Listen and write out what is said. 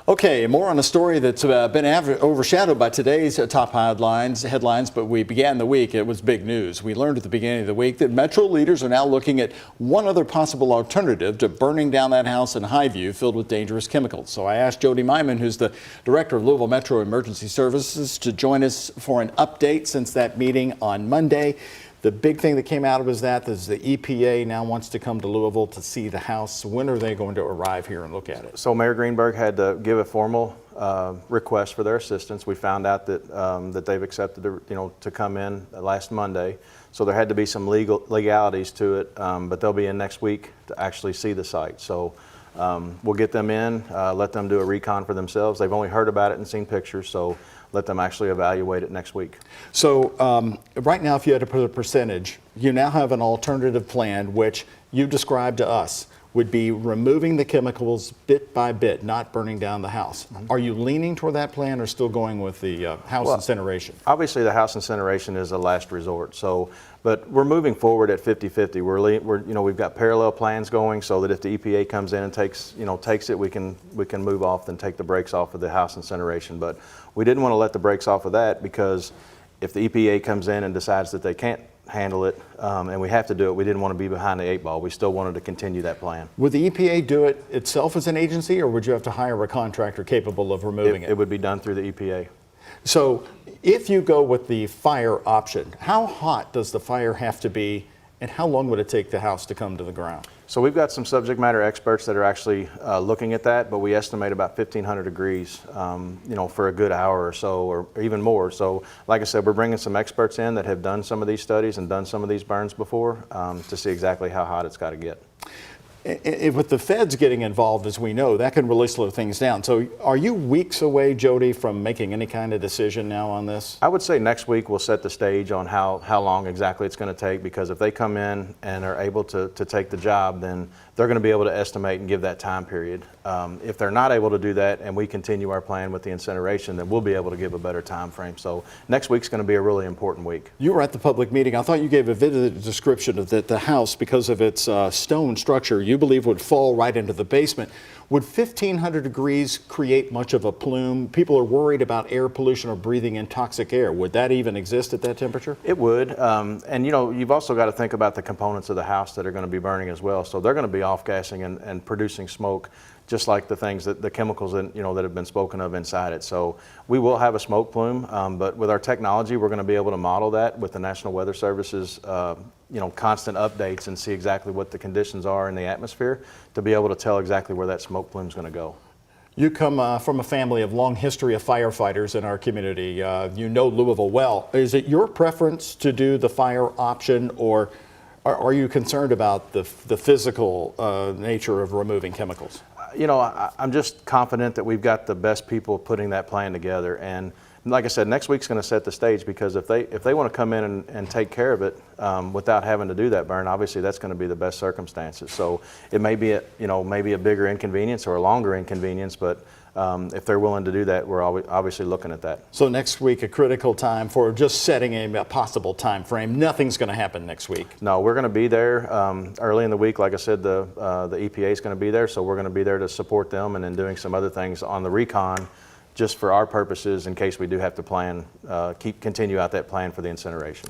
Okay, more on a story that's been overshadowed by today's top headlines, but we began the week. It was big news. We learned at the beginning of the week that Metro leaders are now looking at one other possible alternative to burning down that house in Highview filled with dangerous chemicals. So I asked Jody Myman, who's the director of Louisville Metro Emergency Services, to join us for an update since that meeting on Monday. The big thing that came out of that is the EPA now wants to come to Louisville to see the house. When are they going to arrive here and look at it? So Mayor Greenberg had to give a formal request for their assistance. We found out that that they've accepted, to come in last Monday. So there had to be some legalities to it, but they'll be in next week to actually see the site. So we'll get them in, let them do a recon for themselves. They've only heard about it and seen pictures, so let them actually evaluate it next week. So right now, if you had to put a percentage, you now have an alternative plan, which you described to us would be removing the chemicals bit by bit, not burning down the house. Mm-hmm. Are you leaning toward that plan or still going with the house incineration? Obviously, the house incineration is a last resort. So, but we're moving forward at 50-50. We've got parallel plans going so that if the EPA comes in and takes it, we can move off and take the brakes off of the house incineration. But we didn't want to let the brakes off of that because if the EPA comes in and decides that they can't handle it and we have to do it, we didn't want to be behind the 8 ball. We still wanted to continue that plan. Would the EPA do it itself as an agency, or would you have to hire a contractor capable of removing it? It would be done through the EPA. So if you go with the fire option, how hot does the fire have to be, and how long would it take the house to come to the ground? So we've got some subject matter experts that are actually looking at that, but we estimate about 1,500 degrees, for a good hour or so, or even more. So like I said, we're bringing some experts in that have done some of these studies and done some of these burns before to see exactly how hot it's got to get. With the feds getting involved, as we know, that can really slow things down. So are you weeks away, Jody, from making any kind of decision now on this? I would say next week we'll set the stage on how long exactly it's going to take, because if they come in and are able to take the job, then they're going to be able to estimate and give that time period. If they're not able to do that and we continue our plan with the incineration, then we'll be able to give a better time frame. So next week's going to be a really important week. You were at the public meeting. I thought you gave a vivid description of the house, because of its stone structure, you believe would fall right into the basement. Would 1,500 degrees create much of a plume? People are worried about air pollution or breathing in toxic air. Would that even exist at that temperature? It would. And you've also got to think about the components of the house that are going to be burning as well. So they're going to be off-gassing and producing smoke, just like the things the chemicals that have been spoken of inside it. So we will have a smoke plume, but with our technology, we're going to be able to model that with the National Weather Service's constant updates and see exactly what the conditions are in the atmosphere to be able to tell exactly where that smoke plume is going to go. You come from a family of long history of firefighters in our community. You know Louisville well. Is it your preference to do the fire option, or are you concerned about the physical nature of removing chemicals? I'm just confident that we've got the best people putting that plan together. And like I said, next week's going to set the stage, because if they want to come in and take care of it without having to do that burn, obviously that's going to be the best circumstances. So it may be maybe a bigger inconvenience or a longer inconvenience, but if they're willing to do that, we're obviously looking at that. So next week, a critical time for just setting a possible time frame. Nothing's going to happen next week. No, we're going to be there early in the week. Like I said, the EPA is going to be there, so we're going to be there to support them, and then doing some other things on the recon, just for our purposes in case we do have to continue out that plan for the incineration.